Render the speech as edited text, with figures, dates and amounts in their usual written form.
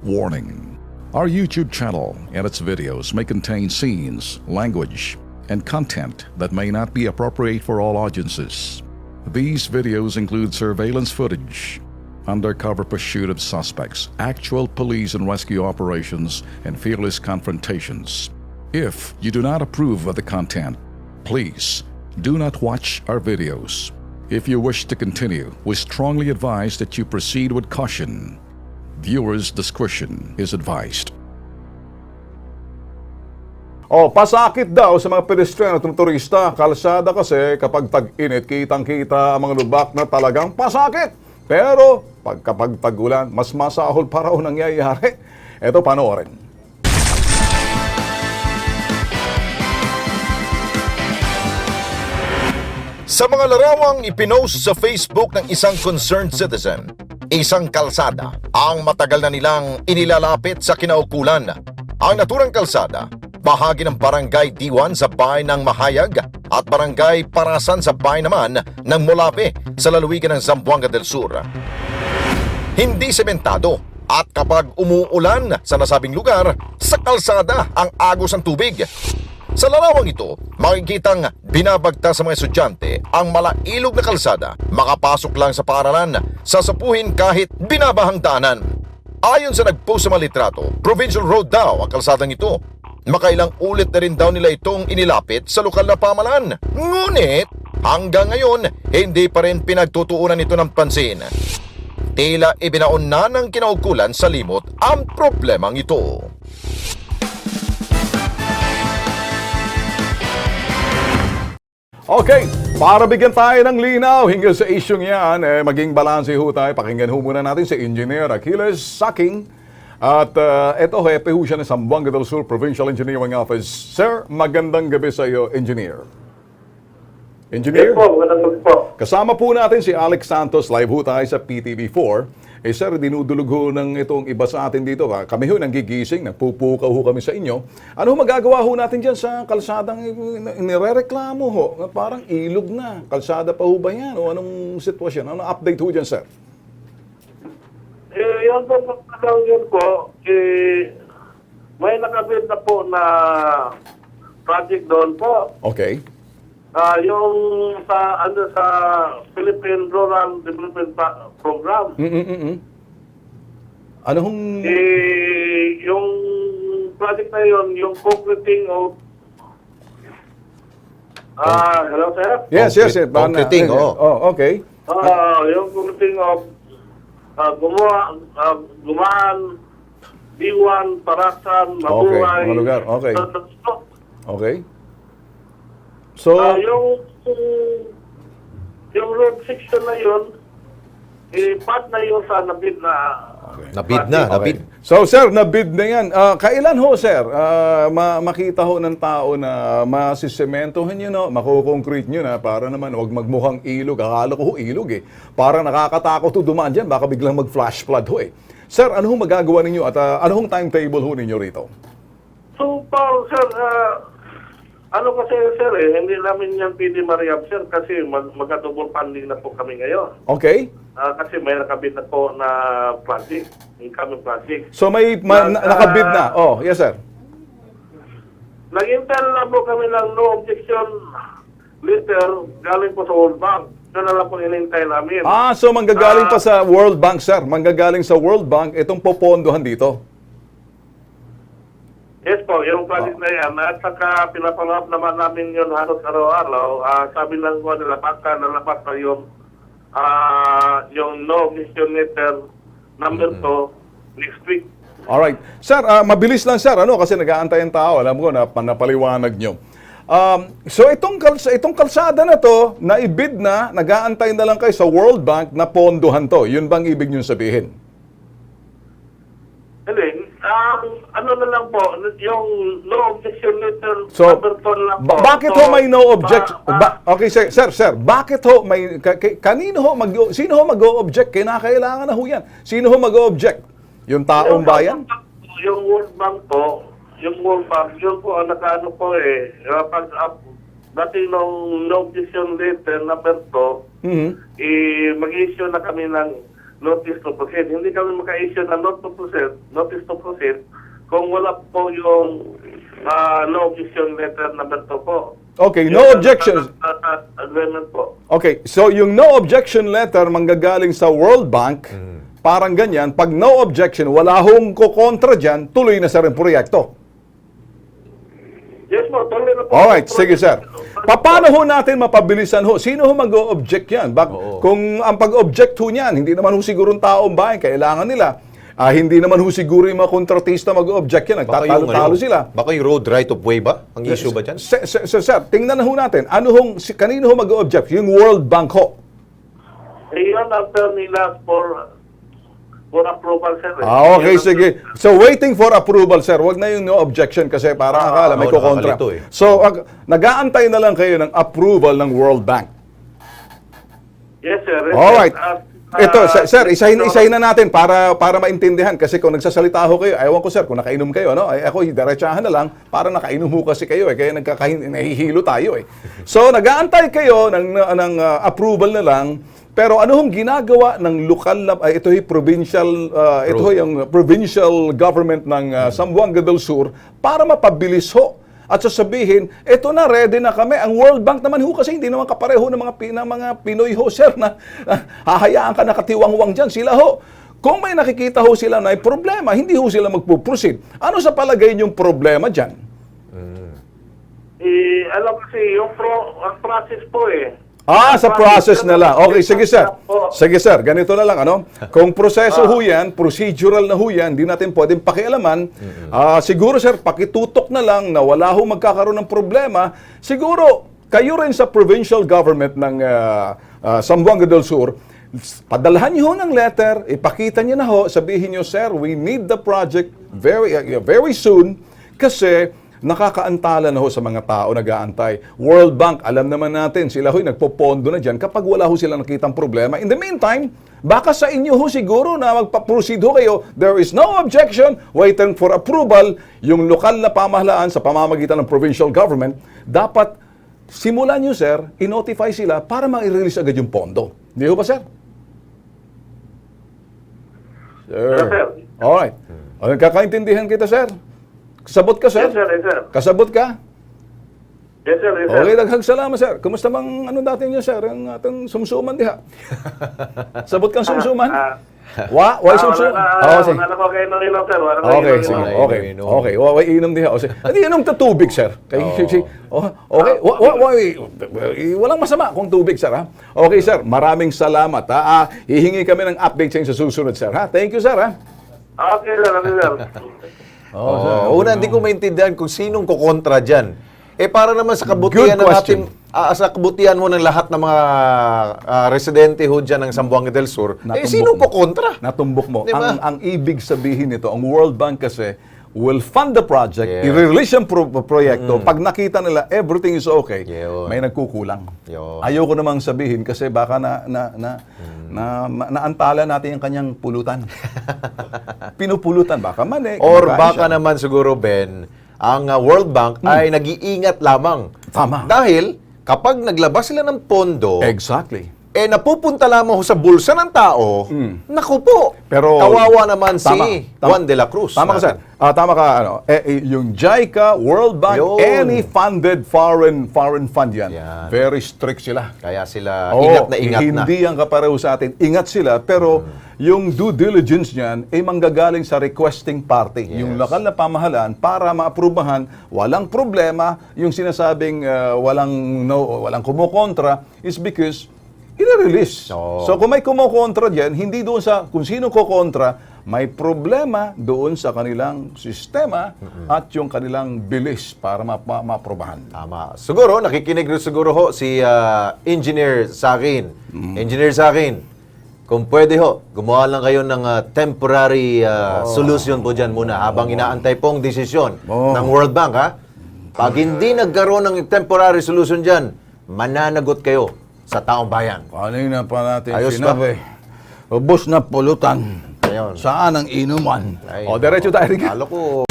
Warning: our YouTube channel and its videos may contain scenes, language, and content that may not be appropriate for all audiences. These videos include surveillance footage, undercover pursuit of suspects, actual police and rescue operations, and fearless confrontations. If you do not approve of the content, please do not watch our videos. If you wish to continue, we strongly advise that you proceed with caution. Viewers' discretion is advised. Pasakit daw sa mga pedestrian at motorista. Kalsada kasi kapag tag-init, kitang-kita ang mga lubak na talagang pasakit. Pero kapag tag-ulan, mas masahol pa raw nangyayari. Ito, panoorin. Sa mga larawang ipinost sa Facebook ng isang concerned citizen, isang kalsada ang matagal na nilang inilalapit sa kinaukulan. Ang naturang kalsada, bahagi ng Barangay D1 sa bayan ng Mahayag at Barangay Parasan sa bayan naman ng Molape sa lalawigan ng Zamboanga del Sur. Hindi sementado at kapag umuulan sa nasabing lugar, sa kalsada ang agos ng tubig. Sa larawang ito, makikitang binabagta sa mga estudyante ang malailog na kalsada, makapasok lang sa paaralan, sasapuhin kahit binabahang daanan. Ayon sa nagpost sa mga litrato, Provincial Road daw ang kalsadang ito. Makailang ulit na rin daw nila itong inilapit sa lokal na pamahalaan. Ngunit hanggang ngayon, hindi pa rin pinagtutuunan ito ng pansin. Tila ibinaon na ng kinaukulan sa limot ang problemang ito. Okay, para bigyan tayo ng linaw hinggil sa isyong yan, maging balanse ho tayo. Pakinggan ho muna natin si Engineer Achilles Saking. At eto, hepe ho siya ng Zamboanga del Sur Provincial Engineering Office. Sir, magandang gabi sa iyo, Engineer. Engineer? Yes po, magandang gabi po. Kasama po natin si Alex Santos, live ho tayo sa PTV4. Sir, dinudulog ho ng itong iba sa atin dito. Kami ho nanggigising, nagpupukaw ho kami sa inyo. Ano ho magagawa ho natin dyan sa kalsadang nirereklamo ho? Parang ilog na. Kalsada pa ho ba yan? O anong sitwasyon? Anong update ho dyan, sir? Yung pagkakalang yun po, may nakabit na po na project doon po. Okay. Yung sa Philippine Rural Development Program. Ano hong... Yung project na yun, yung concreting of... hello, sir? Yes. Concreting, okay. Yung concreting of Gumaan, D1, Parasan, Mabuhay. Mga lugar. Okay. Okay. So, yung road section na yun, part na yun sa nabid na. okay. Nabid. So, sir, nabid na yan. Kailan ho, sir, makita ho ng tao na masisementohan nyo, no? Makukoncrete nyo na para naman huwag magmukhang ilog. Akala ko ho ilog eh. Parang nakakatakot ho dumaan dyan. Baka biglang mag-flash flood ho eh. Sir, ano ho magagawa ninyo at ano hong timetable ho ninyo rito? So, Paul, sir, ano kasi, sir, hindi namin yan pwede ma-reab, sir, kasi magka-double funding na po kami ngayon. Okay. Kasi may nakabid na po na project, incoming project. So, may nakabid na. Oh, yes, sir. Nag-intel na po kami ng no objection letter galing po sa World Bank. Yun na lang po inintay namin. So manggagaling pa sa World Bank, sir. Manggagaling sa World Bank itong popondohan dito. Yes po, yung project na yan. At saka pinapalap naman namin yun halos araw-araw. Sabi lang ko nila, baka nalapat na yung no objection letter number 2 next week. Alright. Sir, mabilis lang, sir. Ano? Kasi nag-aantay ang tao. Alam ko na napaliwanag nyo. So itong kalsada na to, naibid na, nag-aantay na lang kayo sa World Bank na pondohan to. Yun bang ibig nyo sabihin? Hindi. Ano na lang po, yung no objection letter So, number 2 lang po. bakit ho may no objection? Okay, sir, bakit ho may, sino ho mag-o-object? Kinakailangan na ho yan. Sino ho mag-o-object? Yung taong bayan? Yung World Bank po, yun po ang nakaano po dati nung no objection letter number 2, mag-issue na kami ng notice to proceed. Hindi kami maka-issue ng notice to proceed kung wala po yung no objection letter number 2 po. Okay, no Yung objections. Agreement po. Okay, so yung no objection letter manggagaling sa World Bank, parang ganyan, pag no objection, wala hong kukontra dyan, tuloy na sir ang proyekto. Yes po, tuloy na po. Alright, sige sir. Paano ho natin mapabilisan ho? Sino ho mag-o-object yan? Kung ang pag-object ho niyan, hindi naman ho siguro taong bayan, kailangan nila. Hindi naman ho siguro yung mga kontratista mag-object yan. Nagtatalo-talo sila. Baka yung road right of way ba? Ang issue ba dyan? Sir, tingnan na ho natin. Kanino ho mag-object? Yung World Bank ho. Iyon ang term nila for approval, sir. Okay, sige. So, waiting for approval, sir. Huwag na yung no objection kasi parang akala may kukontra. nakakalito eh. So, nag-aantay na lang kayo ng approval ng World Bank. Yes, sir. Alright. Ito, sir, isahin na natin para maintindihan. Kasi kung nagsasalita ho kayo, ewan ko sir, kung nakainom kayo, no? Ako, diretsahan na lang, para nakainom ho kasi kayo, kaya nahihilo tayo, So, nag-aantay kayo ng approval na lang, pero ano hong ginagawa ng lokal na, ito yung provincial government ng Zamboanga del Sur para mapabilis ho at sasabihin, eto na, ready na kami. Ang World Bank naman ho kasi hindi naman kapareho ng mga Pinoy ho, sir, na hahayaan ka nakatiwangwang dyan. Sila ho, kung may nakikita ho sila na may problema, hindi ho sila magpuproceed. Ano sa palagay niyong problema dyan? Alam kasi, ang process po Sa process na lang. Okay, sige sir. Sige sir, ganito na lang, ano? Kung proseso ho yan, procedural na ho yan, hindi natin pwedeng pakialaman. Siguro sir, pakitutok na lang na wala ho magkakaroon ng problema. Siguro, kayo rin sa provincial government ng Zamboanga del Sur, padalhan niyo ho ng letter, ipakita niyo na ho, sabihin niyo, sir, we need the project very soon kasi nakakaantala na ho sa mga tao nag-aantay. World Bank, alam naman natin, sila ho'y nagpopondo na dyan kapag wala ho silang nakitang problema. In the meantime, baka sa inyo ho siguro na magpa-proceed ho kayo, there is no objection, waiting for approval, yung lokal na pamahalaan sa pamamagitan ng provincial government, dapat simulan nyo, sir, i-notify sila para ma-release agad yung pondo. Hindi ho ba, sir? Yes, sir. Alright. Kakaintindihan kita, sir. Kasabot ka, sir? Yes, sir. Yes, sir. Kasabot ka? Yes, sir. Yes, sir. Okay, daghang salamat, sir. Kumusta bang dati niyo, sir? Ang atong sumsuman diha. Sabot kang sumsuman? Why sumsuman? Sige. Wala ko kayo nang inom, sir. Okay, sige. Okay. Why inom diha? O sige. Hindi inom ta tubig, sir. Okay. Walang masama kung tubig, sir, ha? Okay, sir. Maraming salamat, ha? Hihingi kami ng update sa susunod, sir, ha? Thank you, sir, ha? Okay, sir. Okay, sir. Una, hindi ko maintindihan kung sinong kukontra dyan. Para naman sa kabutihan Good na question. natin, sa kabutihan mo ng lahat ng mga residente ho dyan ng Zamboanga del Sur, Natumbok sinong mo. kukontra? Natumbok mo. Diba? Ang ibig sabihin nito, ang World Bank kasi will fund the project, Yeah. i-release yung proyekto. Pag nakita nila everything is okay, Yun. may nagkukulang. Yun. Ayoko namang sabihin kasi baka naantala natin yung kanyang pulutan. Pinupulutan, baka mali. Or kinakain baka siya. naman siguro, Ben, ang World Bank ay nag-iingat lamang. Tama. Dahil kapag naglabas sila ng pondo, Exactly. napupunta lamang ho sa bulsa ng tao, naku po, Pero kawawa naman tama. si Juan de la Cruz. Tama ka, sir. Tama ka, yung JICA, World Bank, Yun. any funded foreign fund yan. Yan. Very strict sila. Kaya sila ingat na ingat na. Hindi ang kapareho sa atin. Ingat sila, pero yung due diligence niyan ay manggagaling sa requesting party. Yung lokal na pamahalaan para maaprubahan, walang problema. Yung sinasabing walang kumukontra is because i-release. So kung may kumukontra diyan, hindi doon sa kung sino kukontra, may problema doon sa kanilang sistema at yung kanilang bilis para maaprubahan. Tama. Siguro, nakikinig rin siguro ho si Engineer Sakin. Engineer Sakin, kung pwede ho, gumawa lang kayo ng temporary solution po dyan muna habang inaantay pong desisyon ng World Bank, ha? Pag hindi nagkaroon ng temporary solution dyan, mananagot kayo sa taong bayan. Kanina pa natin Ayos sinabi, ubos na pulutan. Ayun. Saan ang inuman? Ay, Diretso tayo rin. Kalo ko,